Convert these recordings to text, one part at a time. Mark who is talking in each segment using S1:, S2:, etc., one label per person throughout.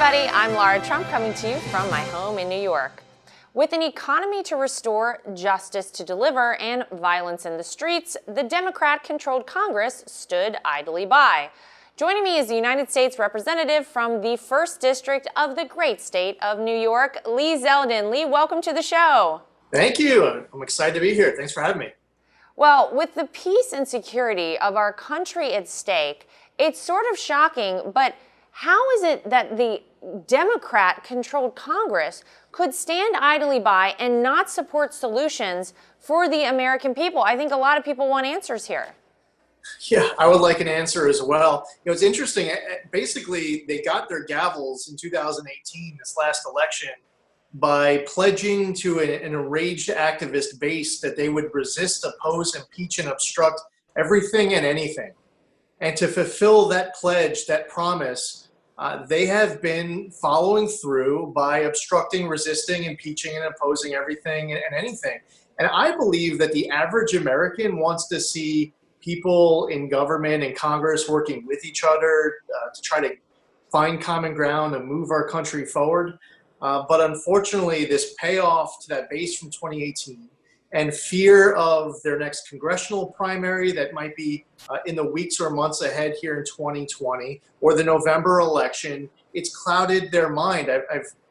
S1: everybody. I'm Laura Trump coming to you from my home in New York. With an economy to restore, justice to deliver, and violence in the streets, the Democrat-controlled Congress stood idly by. Joining me is the United States Representative from the 1st District of the great state of New York, Lee Zeldin. Lee, welcome to the show.
S2: Thank you. I'm excited to be here. Thanks for having me.
S1: Well, with the peace and security of our country at stake, it's sort of shocking, but how is it that the Democrat-controlled Congress could stand idly by and not support solutions for the American people? I think a lot of people want answers here.
S2: Yeah, I would like an answer as well. It's interesting. Basically, they got their gavels in 2018, this last election, by pledging to an enraged activist base that they would resist, oppose, impeach, and obstruct everything and anything. And to fulfill that pledge, that promise, they have been following through by obstructing, resisting, impeaching, and opposing everything and anything. And I believe that the average American wants to see people in government and Congress working with each other to try to find common ground and move our country forward. But unfortunately, this payoff to that base from 2018 and fear of their next congressional primary that might be in the weeks or months ahead here in 2020, or the November election, it's clouded their mind.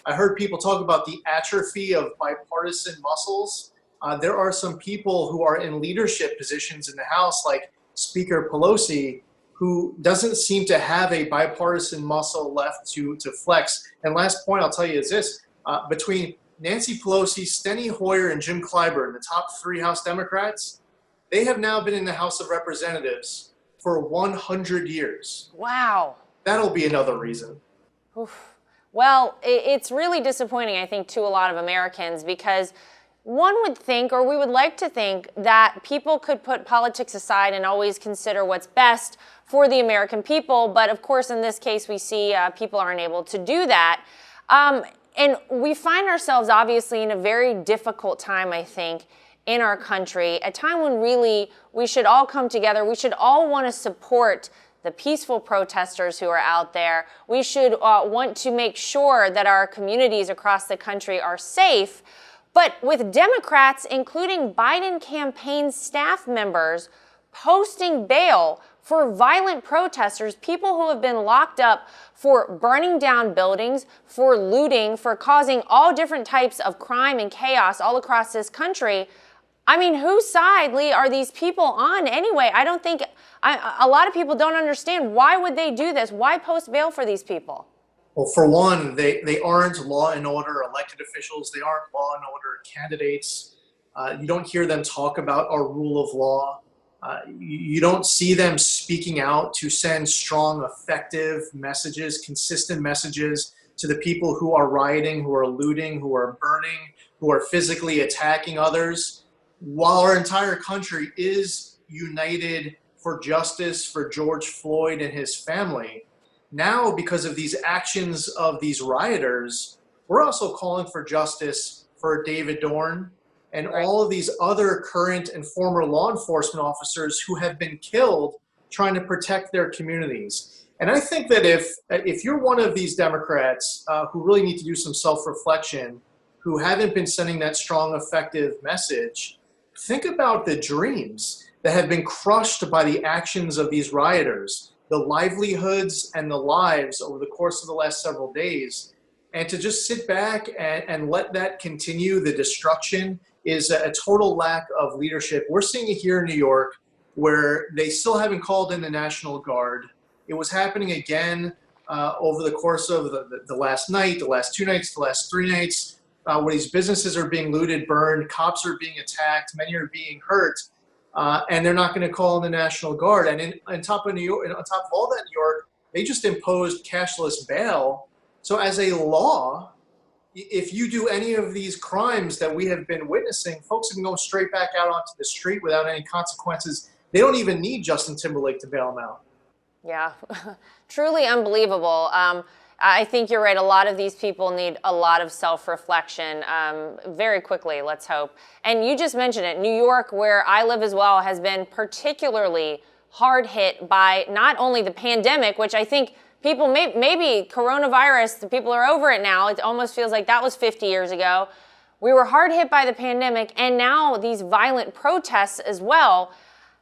S2: I heard people talk about the atrophy of bipartisan muscles. There are some people who are in leadership positions in the House, like Speaker Pelosi, who doesn't seem to have a bipartisan muscle left to flex. And last point I'll tell you is this, between Nancy Pelosi, Steny Hoyer, and Jim Clyburn, the top 3 House Democrats, they have now been in the House of Representatives for 100 years.
S1: Wow.
S2: That'll be another reason.
S1: Oof. Well, it's really disappointing, I think, to a lot of Americans, because one would think, or we would like to think, that people could put politics aside and always consider what's best for the American people. But of course, in this case, we see people aren't able to do that. And we find ourselves obviously in a very difficult time, I think, in our country, a time when really we should all come together. We should all want to support the peaceful protesters who are out there. We should want to make sure that our communities across the country are safe. But with Democrats, including Biden campaign staff members, posting bail for violent protesters, people who have been locked up for burning down buildings, for looting, for causing all different types of crime and chaos all across this country. I mean, whose side, Lee, are these people on anyway? I don't think, a lot of people don't understand. Why would they do this? Why post bail for these people?
S2: Well, for one, they aren't law and order elected officials. They aren't law and order candidates. You don't hear them talk about our rule of law. You don't see them speaking out to send strong, effective messages, consistent messages to the people who are rioting, who are looting, who are burning, who are physically attacking others. While our entire country is united for justice for George Floyd and his family, now, because of these actions of these rioters, we're also calling for justice for David Dorn and all of these other current and former law enforcement officers who have been killed trying to protect their communities. And I think that if you're one of these Democrats who really need to do some self-reflection, who haven't been sending that strong, effective message, think about the dreams that have been crushed by the actions of these rioters, the livelihoods and the lives over the course of the last several days. And to just sit back and let that continue, the destruction, is a total lack of leadership. We're seeing it here in New York, where they still haven't called in the National Guard. It was happening again over the course of the last night, the last 2 nights, the last 3 nights, where these businesses are being looted, burned, cops are being attacked, many are being hurt, and they're not going to call in the National Guard. And on top of New York, on top of all that, New York, they just imposed cashless bail. So as a law, if you do any of these crimes that we have been witnessing, folks can go straight back out onto the street without any consequences. They don't even need Justin Timberlake to bail them out.
S1: Yeah, truly unbelievable. I think you're right. A lot of these people need a lot of self-reflection very quickly, let's hope. And you just mentioned it. New York, where I live as well, has been particularly hard hit by not only the pandemic, which I think people, maybe coronavirus, the people are over it now. It almost feels like that was 50 years ago. We were hard hit by the pandemic, and now these violent protests as well.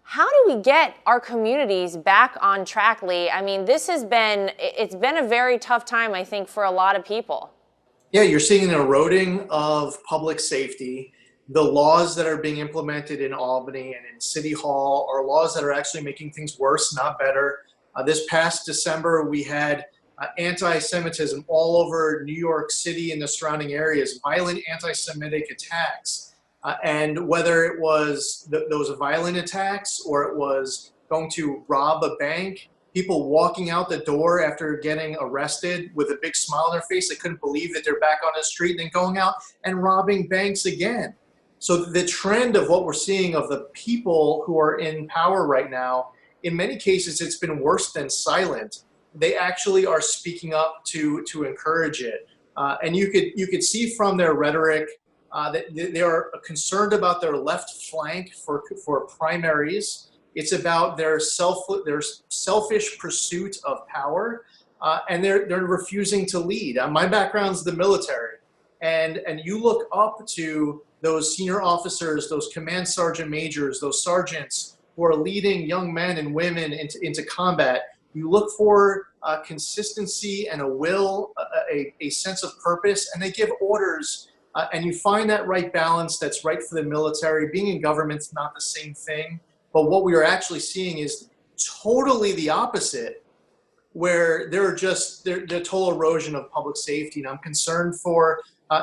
S1: How do we get our communities back on track, Lee? I mean, it's been a very tough time, I think, for a lot of people.
S2: Yeah, you're seeing an eroding of public safety. The laws that are being implemented in Albany and in City Hall are laws that are actually making things worse, not better. This past December, we had anti-Semitism all over New York City and the surrounding areas, violent anti-Semitic attacks. And whether it was those violent attacks or it was going to rob a bank, people walking out the door after getting arrested with a big smile on their face, they couldn't believe that they're back on the street, and then going out and robbing banks again. So the trend of what we're seeing of the people who are in power right now, in many cases, it's been worse than silent. They actually are speaking up to encourage it. And you could see from their rhetoric that they are concerned about their left flank for primaries. It's about their selfish pursuit of power, and they're refusing to lead. My background's the military, and you look up to those senior officers, those command sergeant majors, those sergeants who are leading young men and women into combat. You look for consistency and a will, a sense of purpose, and they give orders. And you find that right balance that's right for the military. Being in government's not the same thing. But what we are actually seeing is totally the opposite, where they're total erosion of public safety. And I'm concerned for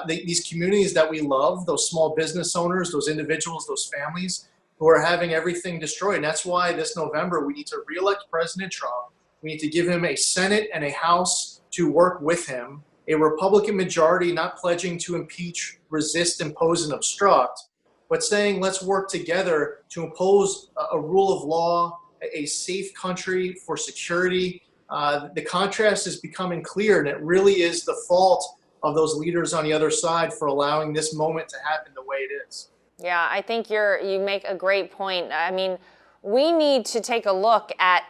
S2: these communities that we love, those small business owners, those individuals, those families who are having everything destroyed. And that's why this November we need to reelect President Trump. We need to give him a Senate and a House to work with him, a Republican majority not pledging to impeach, resist, impose, and obstruct, but saying let's work together to impose a rule of law, a safe country for security. The contrast is becoming clear, and it really is the fault of those leaders on the other side for allowing this moment to happen the way it is.
S1: Yeah, I think you make a great point. I mean, we need to take a look at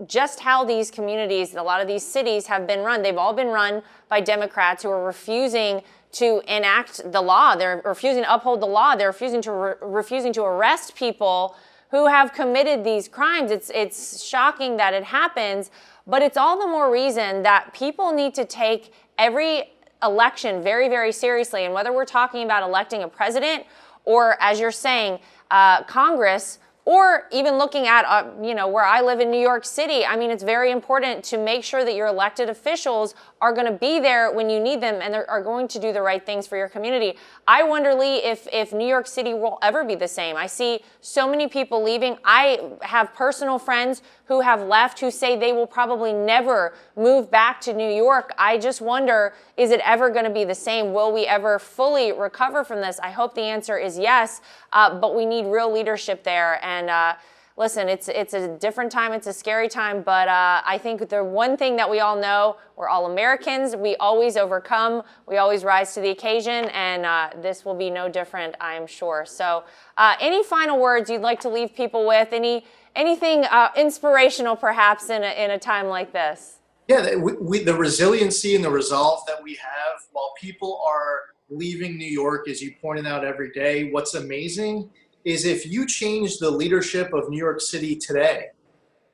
S1: just how these communities, a lot of these cities have been run. They've all been run by Democrats who are refusing to enact the law. They're refusing to uphold the law. They're refusing to arrest people who have committed these crimes. It's shocking that it happens, but it's all the more reason that people need to take every election very, very seriously. And whether we're talking about electing a president or, as you're saying, Congress, or even looking at, where I live in New York City, I mean, it's very important to make sure that your elected officials are going to be there when you need them and are going to do the right things for your community. I wonder, Lee, if New York City will ever be the same. I see so many people leaving. I have personal friends who have left who say they will probably never move back to New York. I just wonder, is it ever going to be the same? Will we ever fully recover from this? I hope the answer is yes, but we need real leadership there. And listen, it's a different time. It's a scary time. But I think the one thing that we all know, we're all Americans. We always overcome. We always rise to the occasion. And this will be no different, I'm sure. So any final words you'd like to leave people with? Anything inspirational, perhaps, in a time like this?
S2: Yeah, the resiliency and the resolve that we have while people are leaving New York, as you pointed out, every day. What's amazing is if you change the leadership of New York City today,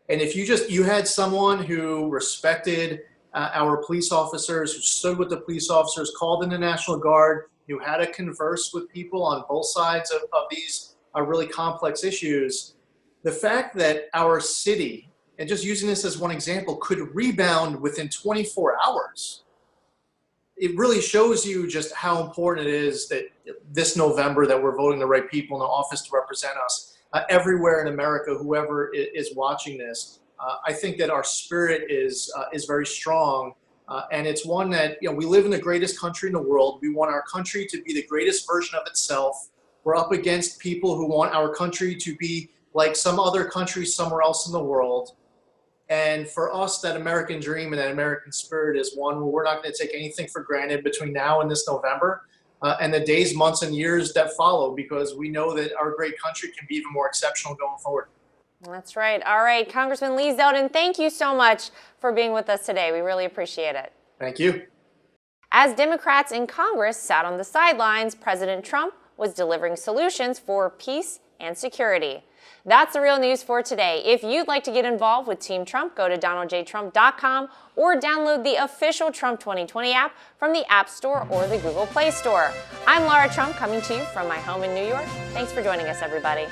S2: and if you had someone who respected our police officers, who stood with the police officers, called in the National Guard, who had to converse with people on both sides of these really complex issues, the fact that our city, and just using this as one example, could rebound within 24 hours, it really shows you just how important it is that this November that we're voting the right people in the office to represent us everywhere in America, whoever is watching this. I think that our spirit is very strong, and it's one that, we live in the greatest country in the world. We want our country to be the greatest version of itself. We're up against people who want our country to be like some other country somewhere else in the world. And for us, that American dream and that American spirit is one where we're not going to take anything for granted between now and this November and the days, months, and years that follow, because we know that our great country can be even more exceptional going forward.
S1: That's right. All right, Congressman Lee Zeldin, thank you so much for being with us today. We really appreciate it.
S2: Thank you.
S1: As Democrats in Congress sat on the sidelines, President Trump was delivering solutions for peace and security. That's the real news for today. If you'd like to get involved with Team Trump, go to donaldjtrump.com or download the official Trump 2020 app from the App Store or the Google Play Store. I'm Laura Trump, coming to you from my home in New York. Thanks for joining us, everybody.